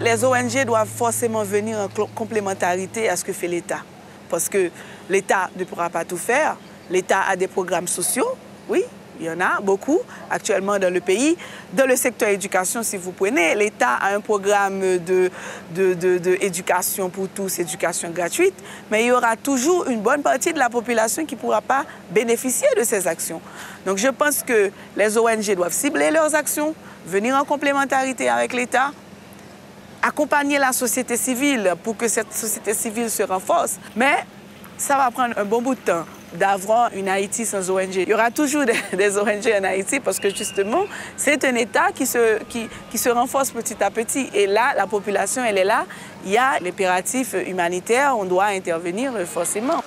les ONG doivent forcément venir en complémentarité à ce que fait l'État. Parce que l'État ne pourra pas tout faire. L'État a des programmes sociaux, oui, il y en a beaucoup actuellement dans le pays. Dans le secteur éducation, si vous prenez, l'État a un programme d'éducation pour tous, éducation gratuite, mais il y aura toujours une bonne partie de la population qui ne pourra pas bénéficier de ces actions. Donc je pense que les ONG doivent cibler leurs actions, venir en complémentarité avec l'État, accompagner la société civile pour que cette société civile se renforce. Mais ça va prendre un bon bout de temps d'avoir une Haïti sans ONG. Il y aura toujours des ONG en Haïti parce que justement, c'est un État qui se renforce petit à petit. Et là, la population, elle est là. Il y a l'impératif humanitaire, on doit intervenir forcément.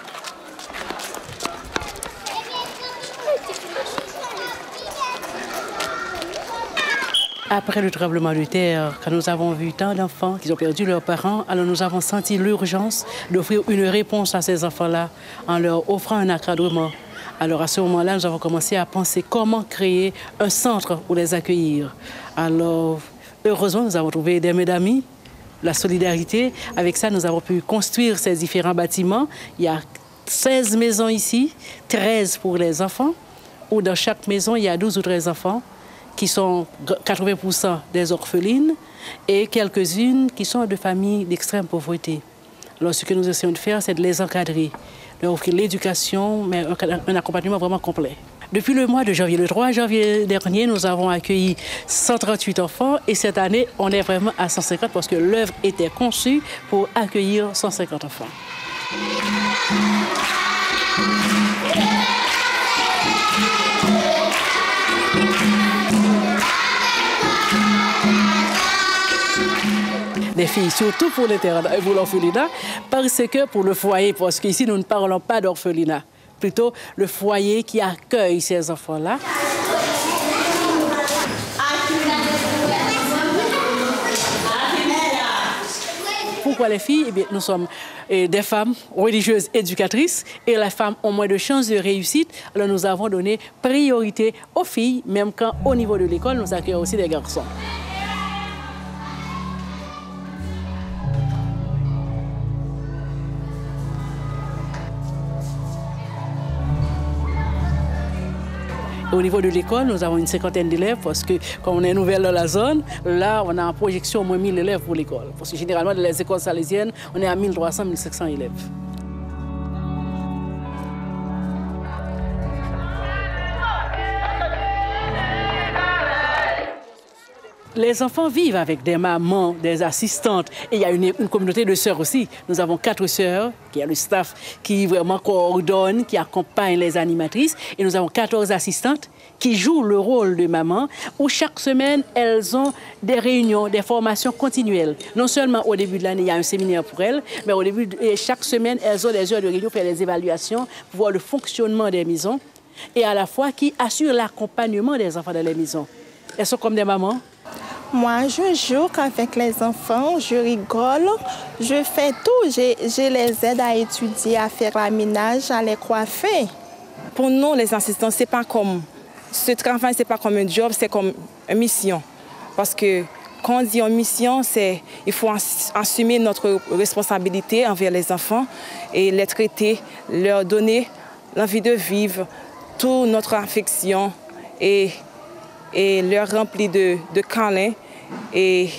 Après le tremblement de terre, quand nous avons vu tant d'enfants qui ont perdu leurs parents, alors nous avons senti l'urgence d'offrir une réponse à ces enfants-là en leur offrant un encadrement. Alors à ce moment-là, nous avons commencé à penser comment créer un centre pour les accueillir. Alors heureusement, nous avons trouvé des mains d'amis, la solidarité. Avec ça, nous avons pu construire ces différents bâtiments. Il y a 16 maisons ici, 13 pour les enfants, où dans chaque maison, il y a 12 ou 13 enfants, qui sont 80% des orphelines et quelques-unes qui sont de familles d'extrême pauvreté. Alors ce que nous essayons de faire, c'est de les encadrer, leur offrir l'éducation, mais un accompagnement vraiment complet. Depuis le mois de janvier, le 3 janvier dernier, nous avons accueilli 138 enfants et cette année, on est vraiment à 150 parce que l'œuvre était conçue pour accueillir 150 enfants. Des filles, surtout pour l'orphelinat, parce que pour le foyer, parce qu'ici nous ne parlons pas d'orphelinat, plutôt le foyer qui accueille ces enfants-là. Pourquoi les filles? Eh bien, nous sommes des femmes religieuses éducatrices et les femmes ont moins de chances de réussite. Alors nous avons donné priorité aux filles, même quand au niveau de l'école, nous accueillons aussi des garçons. Au niveau de l'école, nous avons une 50aine d'élèves parce que, comme on est nouvelle dans la zone, là, on a en projection au moins 1000 élèves pour l'école. Parce que généralement, dans les écoles salésiennes, on est à 1300, 1500 élèves. Les enfants vivent avec des mamans, des assistantes. Et il y a une communauté de sœurs aussi. Nous avons 4 sœurs, qui a le staff qui vraiment coordonne, qui accompagne les animatrices. Et nous avons 14 assistantes qui jouent le rôle de maman, où chaque semaine, elles ont des réunions, des formations continuelles. Non seulement au début de l'année, il y a un séminaire pour elles, mais au début, chaque semaine, elles ont des heures de réunion pour faire des évaluations, pour voir le fonctionnement des maisons, et à la fois qui assurent l'accompagnement des enfants dans les maisons. Elles sont comme des mamans. Moi, je joue avec les enfants, je rigole, je fais tout. Je les aide à étudier, à faire la ménage, à les coiffer. Pour nous, les assistants, c'est pas comme ce travail, c'est pas comme un job, c'est comme une mission. Parce que quand on dit une mission, il faut assumer notre responsabilité envers les enfants et les traiter, leur donner l'envie de vivre, toute notre affection et leur remplir de câlins et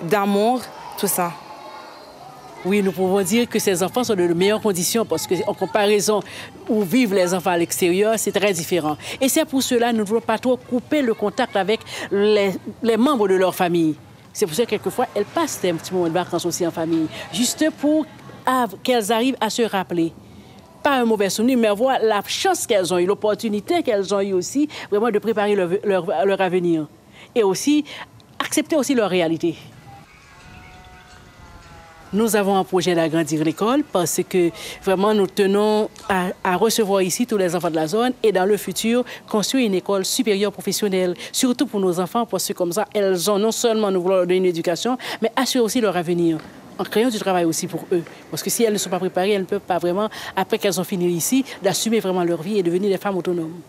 d'amour, tout ça. Oui, nous pouvons dire que ces enfants sont de meilleures conditions parce qu'en comparaison où vivent les enfants à l'extérieur, c'est très différent. Et c'est pour cela que nous ne voulons pas trop couper le contact avec les membres de leur famille. C'est pour ça que quelquefois, elles passent des petits moments de vacances aussi en famille, juste pour qu'elles arrivent à se rappeler. Pas un mauvais souvenir, mais voir la chance qu'elles ont eu, l'opportunité qu'elles ont eu aussi, vraiment de préparer leur avenir. Et aussi, accepter aussi leur réalité. Nous avons un projet d'agrandir l'école parce que vraiment nous tenons à recevoir ici tous les enfants de la zone et dans le futur construire une école supérieure professionnelle, surtout pour nos enfants parce que comme ça, elles ont non seulement nous voulons leur donner une éducation, mais assurer aussi leur avenir. En créant du travail aussi pour eux. Parce que si elles ne sont pas préparées, elles ne peuvent pas vraiment, après qu'elles ont fini ici, d'assumer vraiment leur vie et devenir des femmes autonomes.